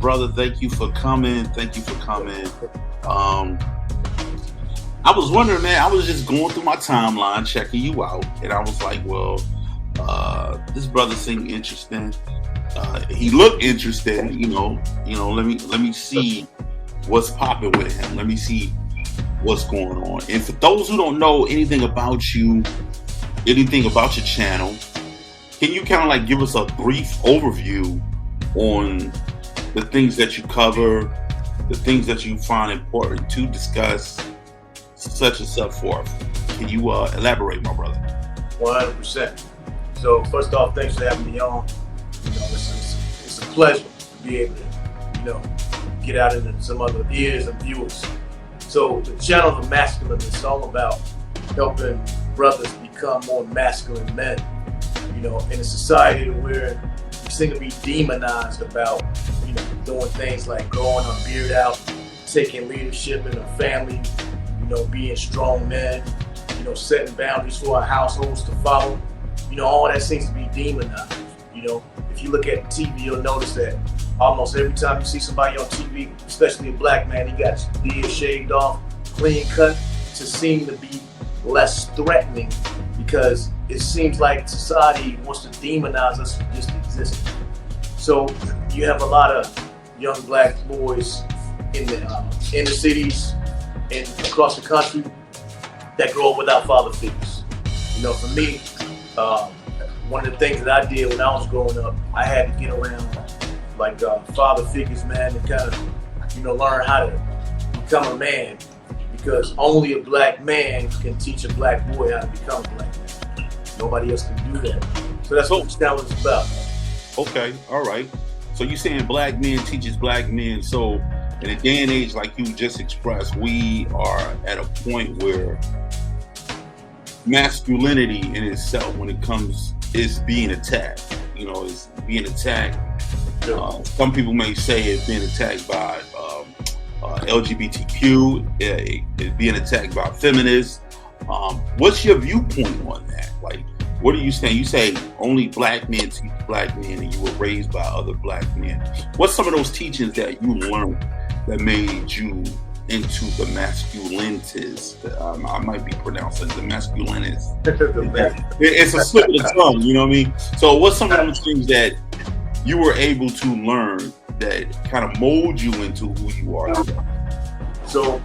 brother. Thank you for coming. Thank you for coming. I was wondering, man. I was just going through my timeline, checking you out, and I was like, well, this brother seemed interesting. He looked interesting. Let me see what's popping with him. Let me see what's going on. And for those who don't know anything about you, anything about your channel, can you kind of like give us a brief overview on the things that you cover, the things that you find important to discuss, such and so forth? Can you elaborate, my brother? 100%. So first off, thanks for having me on. It's a pleasure to be able to, get out into some other ears and viewers. So the channel of masculine is all about helping brothers become more masculine men. In a society where we seem to be demonized about, doing things like growing our beard out, taking leadership in a family, being strong men, setting boundaries for our households to follow. All that seems to be demonized. If you look at TV, you'll notice that almost every time you see somebody on TV, especially a black man, he got his beard shaved off, clean cut, to seem to be less threatening, because it seems like society wants to demonize us for just existing. So you have a lot of young black boys in the inner cities and across the country that grow up without father figures. For me, one of the things that I did when I was growing up, I had to get around like father figures, man, and kind of, learn how to become a man, because only a black man can teach a black boy how to become a black man. Nobody else can do that. So that's what this channel is about. Okay, all right. So you're saying black men teaches black men. So in a day and age like you just expressed, we are at a point where masculinity in itself, when it comes, is being attacked. It's being attacked. Some people may say it's being attacked by LGBTQ. It's being attacked by feminists. What's your viewpoint on that? Like, what are you saying? You say only black men teach black men, and you were raised by other black men. What's some of those teachings that you learned that made you into the masculinities? I might be pronouncing the masculinities. It's a slip of the tongue, you know what I mean? So what's some of those things that you were able to learn that kind of mold you into who you are today? So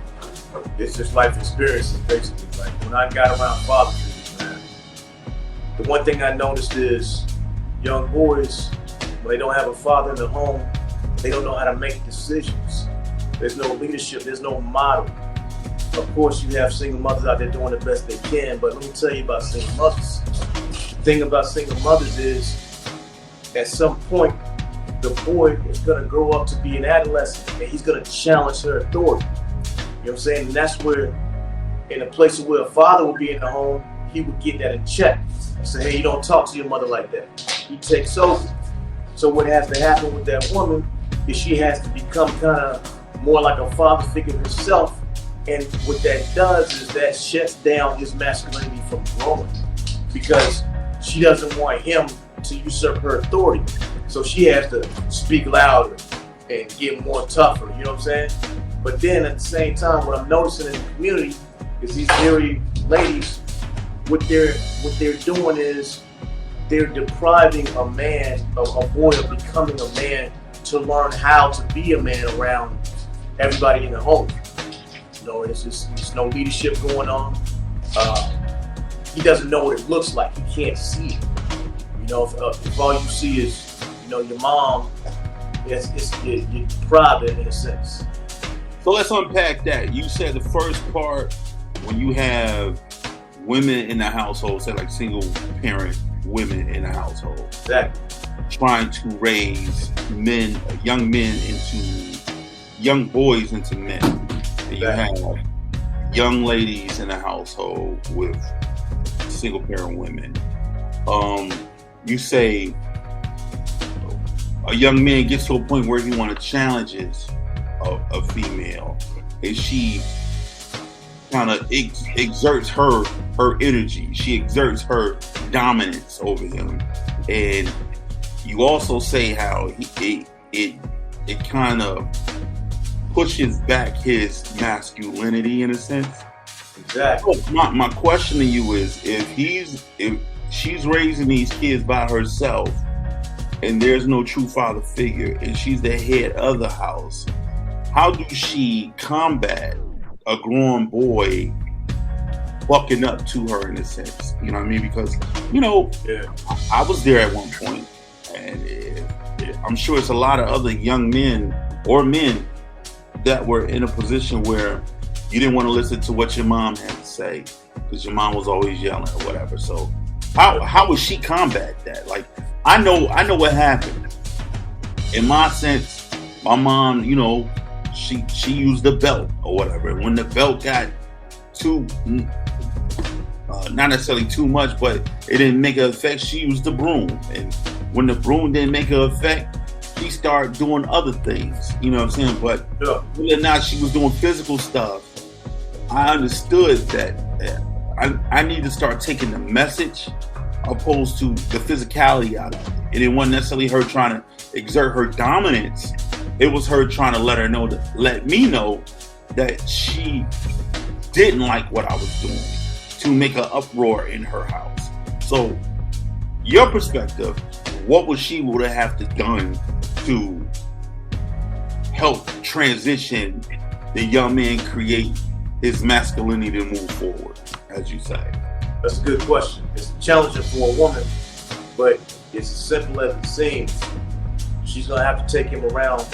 it's just life experiences, basically. Like when I got around father figures, man, the one thing I noticed is young boys, when they don't have a father in the home, they don't know how to make decisions. There's no leadership, there's no model. Of course, you have single mothers out there doing the best they can, but let me tell you about single mothers. The thing about single mothers is, at some point, the boy is going to grow up to be an adolescent, and he's going to challenge her authority. You know what I'm saying? And that's where, in a place where a father would be in the home, he would get that in check. Say, hey, you don't talk to your mother like that. He takes over. So what has to happen with that woman is she has to become kind of more like a father figure herself. And what that does is that shuts down his masculinity from growing, because she doesn't want him to usurp her authority. So she has to speak louder and get more tougher, you know what I'm saying? But then at the same time, what I'm noticing in the community is these very ladies, what they're doing is they're depriving a boy of becoming a man, to learn how to be a man around everybody in the home. There's no leadership going on. He doesn't know what it looks like. He can't see it. If all you see is, your mom, you're deprived in a sense. So let's unpack that. You said the first part, when you have women in the household, say like single parent women in the household, exactly, trying to raise young boys into men. And you have young ladies in the household with single parent women. You say a young man gets to a point where he wants to challenge a female, and she kind of exerts her energy. She exerts her dominance over him. And you also say how it it kind of pushes back his masculinity in a sense. Exactly. So my question to you is, if she's raising these kids by herself and there's no true father figure and she's the head of the house, how do she combat a grown boy bucking up to her in a sense? You know what I mean? Because, Yeah. I was there at one point, and I'm sure it's a lot of other young men or men that were in a position where you didn't want to listen to what your mom had to say because your mom was always yelling or whatever. So how would she combat that? Like, I know what happened. In my sense, my mom, she used the belt or whatever. And when the belt got too, not necessarily too much, but it didn't make an effect, she used the broom. And when the broom didn't make an effect, she started doing other things. You know what I'm saying? But whether or not she was doing physical stuff, I understood that I need to start taking the message opposed to the physicality out of it. And it wasn't necessarily her trying to exert her dominance. It was her trying to let me know that she didn't like what I was doing, to make an uproar in her house. So, your perspective, what would she have to done to help transition the young man, create his masculinity to move forward, as you say? That's a good question. It's challenging for a woman, but it's as simple as it seems. She's gonna have to take him around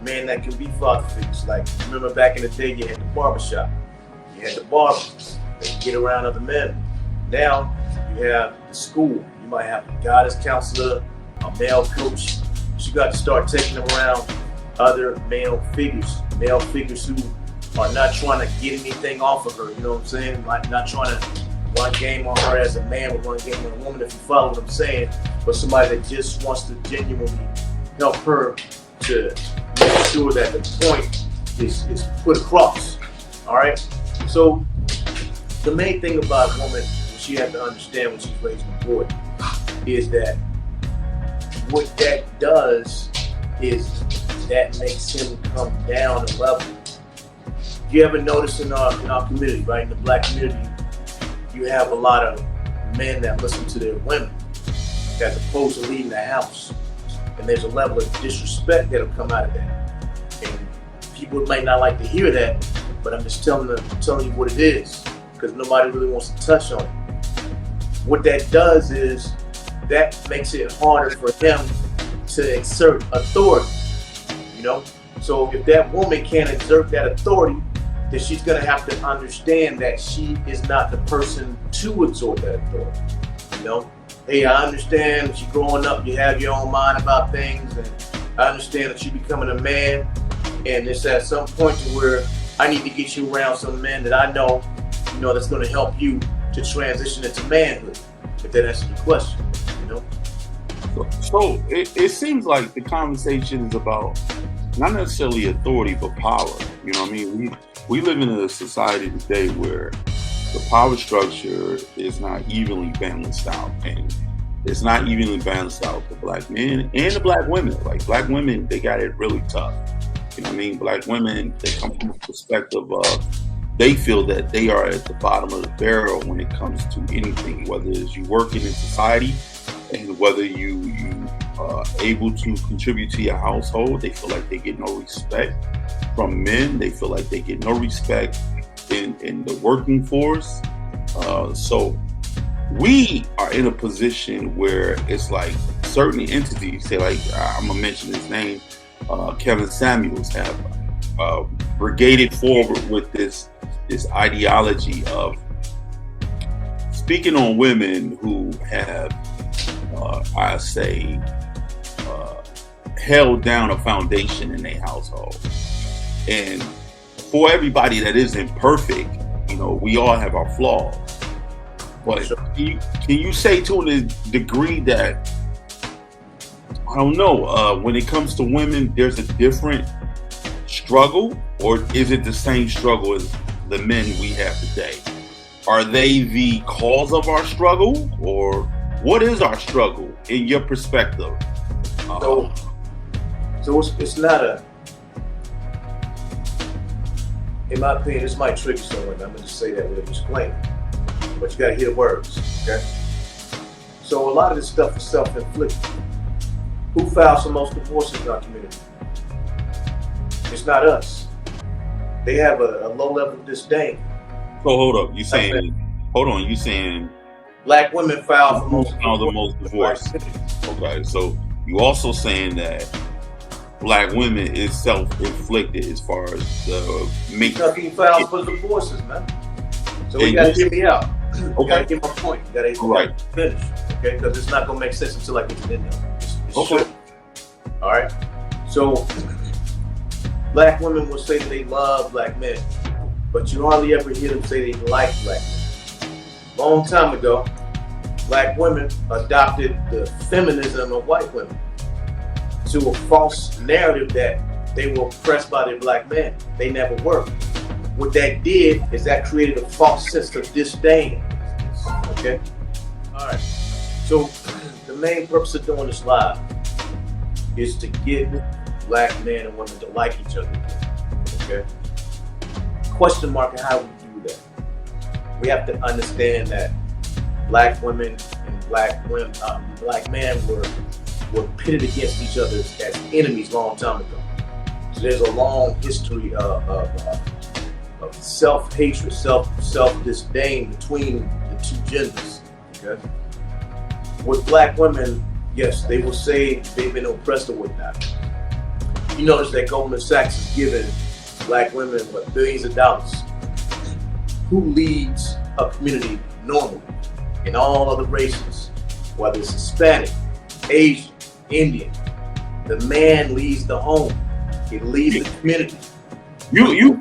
men that can be father figures. Like, remember back in the day, you had the barbershop, you had the barbers that get around other men. Now you have the school. You might have a guidance counselor, a male coach. You got to start taking them around other male figures who are not trying to get anything off of her. You know what I'm saying? Like, not trying to run game on her as a man or run game on a woman, if you follow what I'm saying, but somebody that just wants to genuinely help her to make sure that the point is put across. All right? So the main thing about a woman, she has to understand when she's raising a boy, is that what that does is that makes him come down a level. You ever notice in our community, right, in the black community, you have a lot of men that listen to their women as opposed to leaving the house. And there's a level of disrespect that'll come out of that. And people might not like to hear that, but I'm just telling you what it is, because nobody really wants to touch on it. What that does is that makes it harder for him to exert authority, So if that woman can't exert that authority, then she's gonna have to understand that she is not the person to exert that authority, Hey, I understand that you're growing up, you have your own mind about things, and I understand that you're becoming a man, and it's at some point to where I need to get you around some men that I know, that's gonna help you to transition into manhood, if that answers your question, So it seems like the conversation is about not necessarily authority, but power. You know what I mean? We live in a society today where the power structure is not evenly balanced out, and it's not evenly balanced out for black men and the black women. Like, black women, they got it really tough. You know what I mean? Black women, they come from a perspective of, they feel that they are at the bottom of the barrel when it comes to anything, whether it's you working in society and whether you are able to contribute to your household. They feel like they get no respect from men. They feel like they get no respect in the working force. So we are in a position where it's like certain entities, say, like, I'm gonna mention his name, Kevin Samuels, have brigaded forward with this ideology of speaking on women who have, I say, held down a foundation in their household. And for everybody that isn't perfect, we all have our flaws. But can you say to a degree that, I don't know, when it comes to women, there's a different struggle, or is it the same struggle as the men we have today? Are they the cause of our struggle, or what is our struggle in your perspective? So So it's not a, in my opinion, this might trigger someone. I'm gonna just say that with a disclaimer, but you gotta hear the words, okay? So a lot of this stuff is self-inflicted. Who files the most divorces in our community? It's not us. They have a low level of disdain. So hold up, you saying? Hold on, you saying? Black women file for the most divorce. Okay, so you also saying that black women is self-inflicted as far as the make. Because he files for divorces, man. So you gotta hear me out. You gotta get my point. You gotta finish, okay? Because it's not gonna make sense until I get to the end of it. It's short. All right. So black women will say that they love black men, but you hardly ever hear them say they like black men. Long time ago, black women adopted the feminism of white women to a false narrative that they were oppressed by their black men. They never were. What that did is that created a false sense of disdain. Okay? All right. So the main purpose of doing this live is to get black men and women to like each other. Okay? Question mark on how we do that. We have to understand that black women and black men were pitted against each other as enemies long time ago. So there's a long history of self-hatred, self-disdain between the two genders. Okay? With black women, yes, they will say they've been oppressed or whatnot. You notice that Goldman Sachs is giving black women billions of dollars. Who leads a community normally in all other races, whether it's Hispanic, Asian, Indian? The man leads the home. He leads the community. You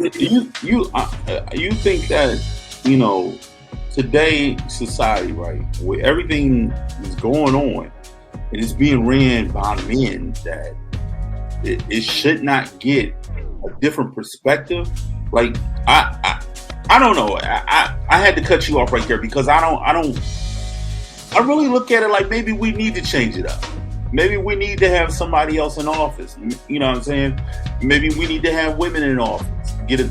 think that, you know, today society, right, where everything is going on and it's being ran by men, that it should not get a different perspective? Like I don't know. I had to cut you off right there because I really look at it like maybe we need to change it up. Maybe we need to have somebody else in office. You know what I'm saying? Maybe we need to have women in office.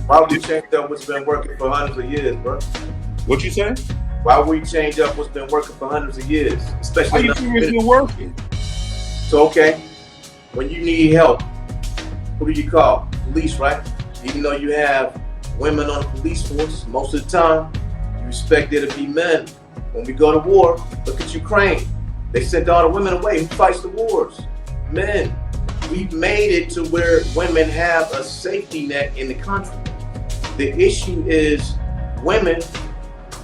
Why would we change up what's been working for hundreds of years, bro? What you say? Why would we change up what's been working for hundreds of years? Especially how you feel working? So okay, when you need help, who do you call? Police, right? Even though you have women on the police force, most of the time you expect there to be men. When we go to war, look at Ukraine. They sent all the women away. Who fights the wars? Men. We've made it to where women have a safety net in the country. The issue is women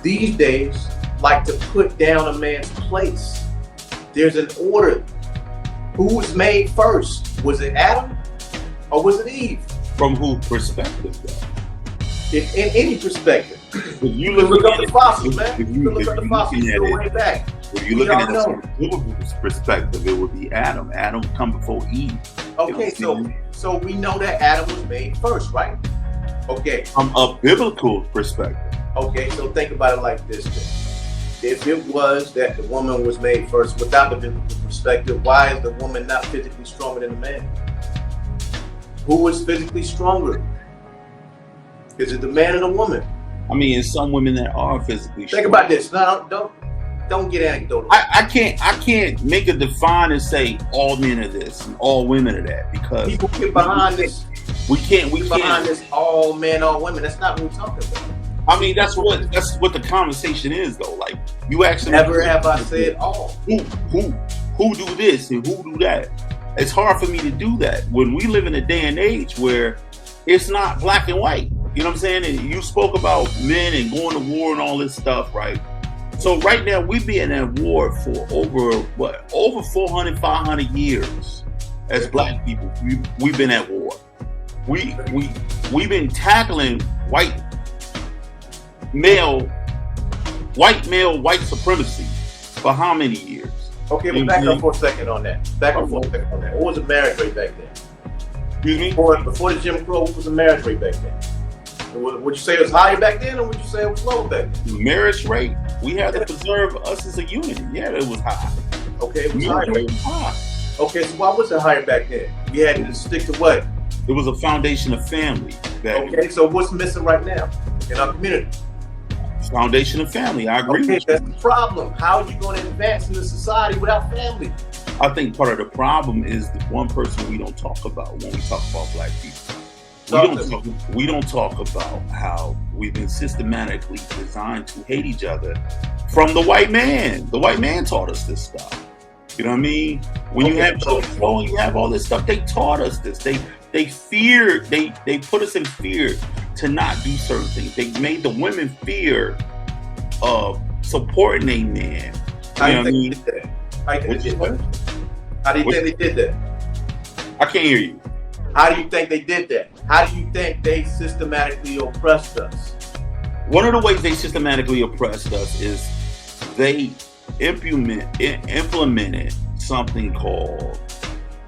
these days like to put down a man's place. There's an order. Who was made first? Was it Adam or was it Eve? From whose perspective, though? In any perspective. If you look up the fossils, man. If you look up the fossils, you go way back. If you're looking at it from a biblical perspective, it would be Adam. Adam come before Eve. Okay, so we know that Adam was made first, right? Okay. From a biblical perspective. Okay, so think about it like this then. If it was that the woman was made first without the biblical perspective, why is the woman not physically stronger than the man? Who is physically stronger? Is it the man or the woman? I mean, some women that are physically strong. Think about this. No, don't get anecdotal. I can't make a define and say all men are this and all women are that, because people get behind this. We can't behind this all men, all women. That's not what we're talking about. I mean, that's what the conversation is, though. Like, you actually never have I said all. Who do this and who do that? It's hard for me to do that when we live in a day and age where it's not black and white. You know what I'm saying? And you spoke about men and going to war and all this stuff, right? So right now we've been at war for over 400, 500 years as black people. We've been at war. We've been tackling white male white supremacy for how many years? Okay, but back up for a second on that. What was the marriage rate back then? Excuse me? Before the Jim Crow, what was the marriage rate back then? Would you say it was higher back then, or would you say it was lower back then? Marriage rate, we had to preserve us as a unity. Yeah, it was high. Okay, it was high. Okay, so why was it higher back then? We had to stick to what? It was a foundation of family. Okay, so what's missing right now in our community? Foundation of family. I agree with that's you. the problem. How are you going to advance in the society without family? I think part of the problem is the one person we don't talk about when we talk about black people. We don't talk about how we've been systematically designed to hate each other from the white man. The white man taught us this stuff. You know what I mean? When you have control, you have all this stuff. They taught us this. They feared. They put us in fear to not do certain things. They made the women fear of supporting a man. How do you think they did that? How do you think they did that? I can't hear you. How do you think they did that? How do you think they systematically oppressed us? One of the ways they systematically oppressed us is they implemented something called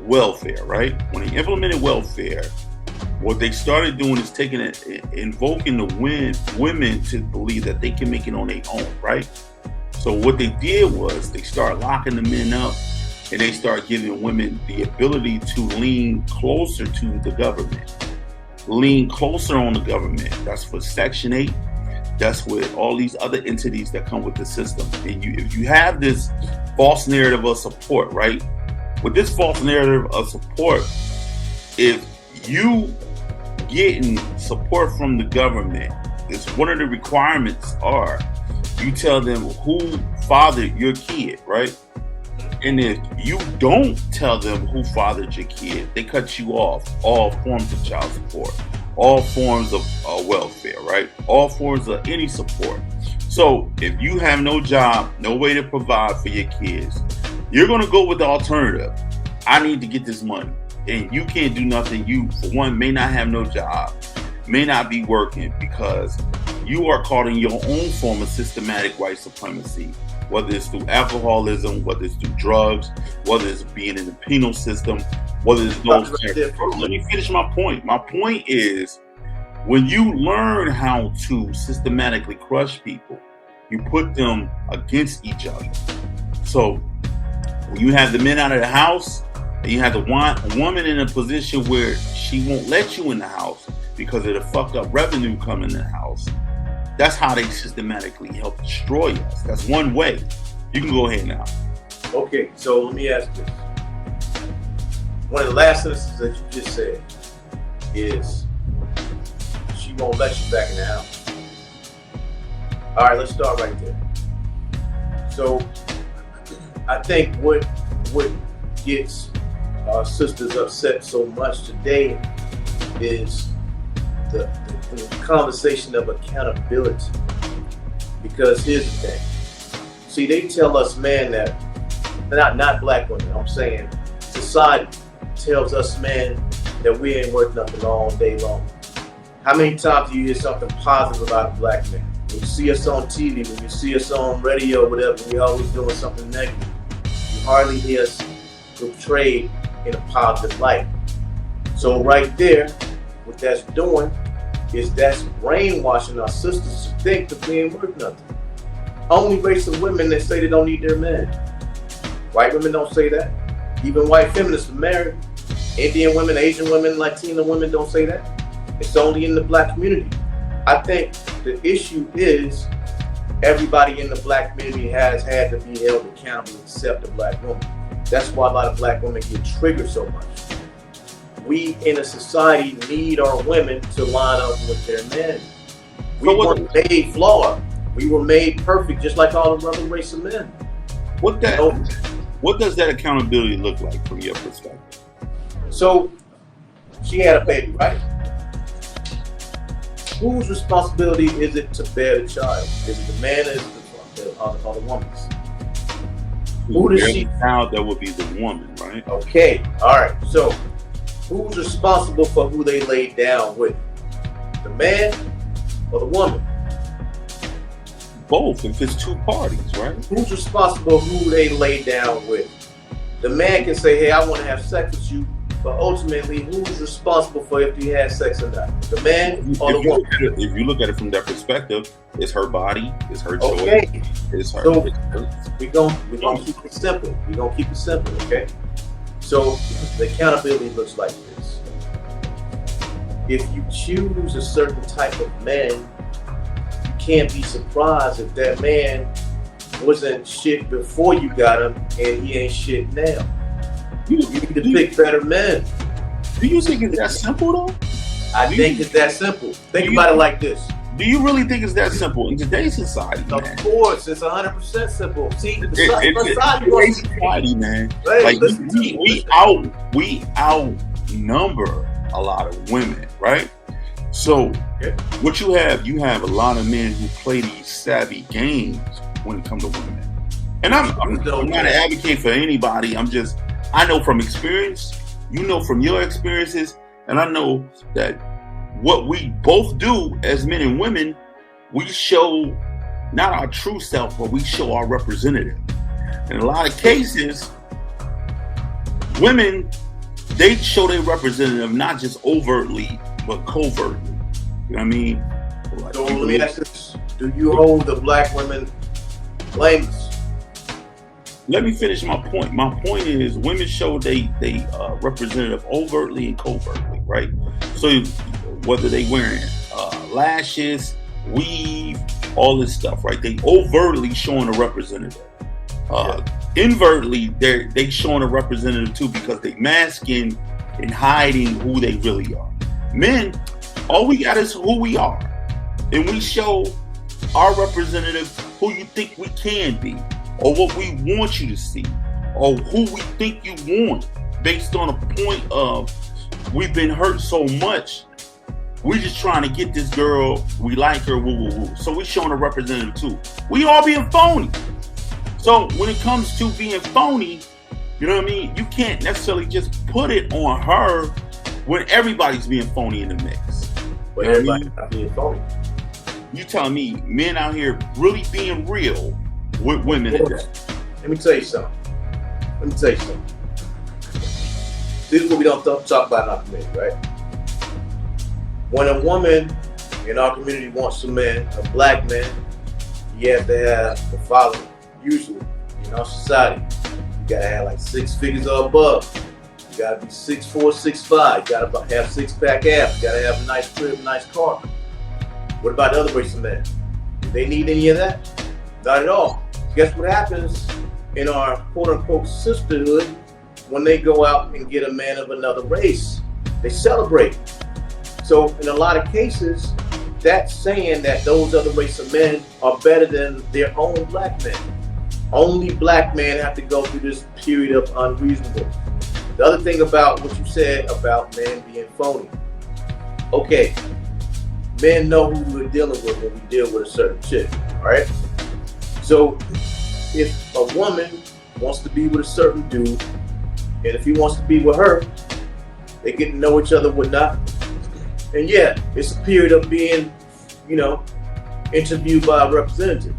welfare, right? When they implemented welfare, what they started doing is invoking the women to believe that they can make it on their own, right? So what they did was they started locking the men up, and they start giving women the ability to lean closer to the government, lean closer on the government. That's for Section 8. That's with all these other entities that come with the system. And if you have this false narrative of support, right? With this false narrative of support, if you getting support from the government, it's one of the requirements are you tell them who fathered your kid, right? And if you don't tell them who fathered your kid, they cut you off all forms of child support, all forms of welfare, right? All forms of any support. So if you have no job, no way to provide for your kids, you're going to go with the alternative. I need to get this money. And you can't do nothing. You, for one, may not have no job, may not be working because you are caught in your own form of systematic white supremacy, whether it's through alcoholism, whether it's through drugs, whether it's being in the penal system, whether it's those. Let me finish my point. My point is, when you learn how to systematically crush people, you put them against each other. So when you have the men out of the house, and you have a woman in a position where she won't let you in the house because of the fucked up revenue coming in the house. That's how they systematically help destroy us. That's one way. You can go ahead now. Okay, so let me ask this. One of the last sentences that you just said is she won't let you back in the house. All right, let's start right there. So I think what gets our sisters upset so much today is the conversation of accountability. Because here's the thing. See, they tell us, man, that not black women, I'm saying society tells us, man, that we ain't worth nothing all day long. How many times do you hear something positive about a black man? When you see us on TV, when you see us on radio, whatever, we always doing something negative. You hardly hear us portrayed in a positive light. So right there, what that's doing is that's brainwashing our sisters to think that we ain't worth nothing. Only race of women that say they don't need their men. White women don't say that. Even white feminists are married. Indian women, Asian women, Latino women don't say that. It's only in the black community. I think the issue is everybody in the black community has had to be held accountable except the black woman. That's why a lot of black women get triggered so much. We in a society need our women to line up with their men. We weren't made flawed. We were made perfect, just like all the other race of men. What does that accountability look like from your perspective? So she had a baby, right? Whose responsibility is it to bear the child? Is it the man or is it the woman's? Who does she? Child, that would be the woman, right? Okay, all right. So who's responsible for who they laid down with? The man or the woman? Both, if it's two parties, right? Who's responsible who they lay down with? The man can say, hey, I want to have sex with you, but ultimately, who's responsible for if he has sex or not? The man or the woman? If you look at it from that perspective, it's her body, it's her choice. Okay. It's her. So we're gonna keep it simple. We're gonna keep it simple, okay? So the accountability looks like this. If you choose a certain type of man, you can't be surprised if that man wasn't shit before you got him and he ain't shit now. You need to pick better men. Do you think it's that simple though? I think it's that simple. Think about it like this. Do you really think it's that simple in today's society? Of man? course, it's 100% simple. See, It's society, man. Hey, like listen we outnumber a lot of women, right? So what you have a lot of men who play these savvy games when it comes to women. And I'm not an advocate for anybody. I know from experience, you know from your experiences, and I know that what we both do as men and women, we show not our true self, but we show our representative. In a lot of cases, women, they show their representative not just overtly, but covertly. You know what I mean? Like, so let me ask this. Do you hold the black women blameless? Let me finish my point. My point is women show they representative overtly and covertly, right? So whether they wearing lashes, weave, all this stuff, right? They overtly showing a representative. Invertly, they showing a representative too because they masking and hiding who they really are. Men, all we got is who we are, and we show our representative who you think we can be, or what we want you to see, or who we think you want, based on a point of we've been hurt so much. We're just trying to get this girl. We like her. Woo, woo, woo. So we're showing a representative too. We all being phony. So when it comes to being phony, you know what I mean? You can't necessarily just put it on her when everybody's being phony in the mix. But you know everybody's not being phony. You telling me men out here really being real with women today? Let me tell you something. This is what we don't talk about in our community, right? When a woman in our community wants a man, a black man, you have to have the following. Usually, in our society, you gotta have like 6 figures or above. You gotta be 6'4", 6'5". You gotta have 6-pack abs. You gotta have a nice crib, nice car. What about the other race of men? Do they need any of that? Not at all. Guess what happens in our quote-unquote sisterhood when they go out and get a man of another race? They celebrate. So in a lot of cases, that's saying that those other race of men are better than their own black men. Only black men have to go through this period of unreasonable. The other thing about what you said about men being phony. Okay, men know who we're dealing with when we deal with a certain chick, all right? So if a woman wants to be with a certain dude, and if he wants to be with her, they get to know each other, whatnot. And yeah, it's a period of being, interviewed by a representative.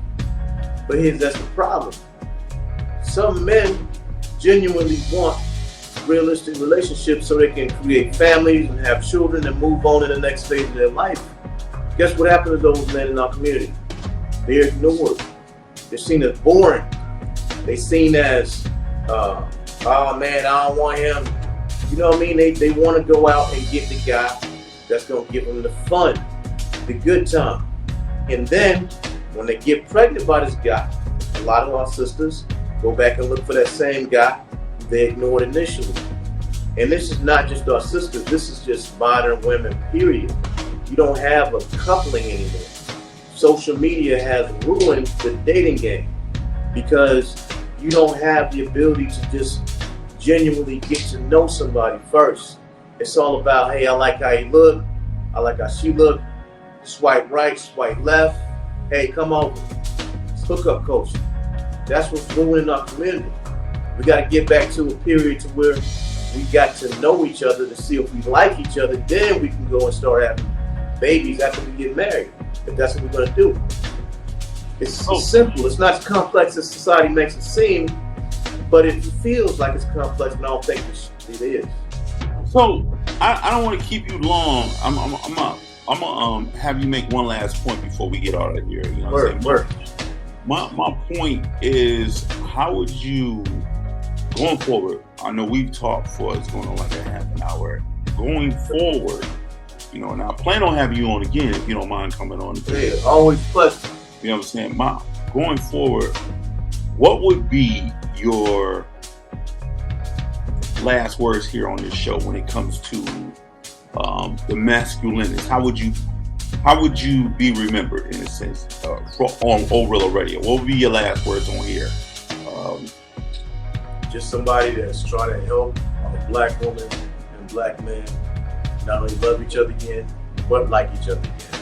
But that's the problem. Some men genuinely want realistic relationships so they can create families and have children and move on to the next phase of their life. Guess what happened to those men in our community? They're ignored. They're seen as boring. They're seen as, oh man, I don't want him. You know what I mean? They want to go out and get the guy that's going to give them the fun, the good time. And then when they get pregnant by this guy, a lot of our sisters go back and look for that same guy they ignored initially. And this is not just our sisters, this is just modern women, period. You don't have a coupling anymore. Social media has ruined the dating game because you don't have the ability to just genuinely get to know somebody first. It's all about, hey, I like how you look, I like how she look, swipe right, swipe left, hey, come over, it's hookup culture. That's what's ruining our community. We got to get back to a period to where we got to know each other to see if we like each other, then we can go and start having babies after we get married, if that's what we're going to do. It's simple. It's not as complex as society makes it seem, but it feels like it's complex, and I don't think it is. So I don't want to keep you long. I'm gonna have you make one last point before we get out of here. You know what I'm saying? Word. My point is, how would you going forward, I know we've talked for it's going on like a half an hour. Going forward, you know, and I plan on having you on again if you don't mind coming on again. Yeah, always pleasure. You know what I'm saying? Going forward, what would be your last words here on this show when it comes to the masculinity? How would you be remembered in a sense on Orilla Radio? What would be your last words on here? Just somebody that's trying to help a black woman and black man not only love each other again, but like each other again.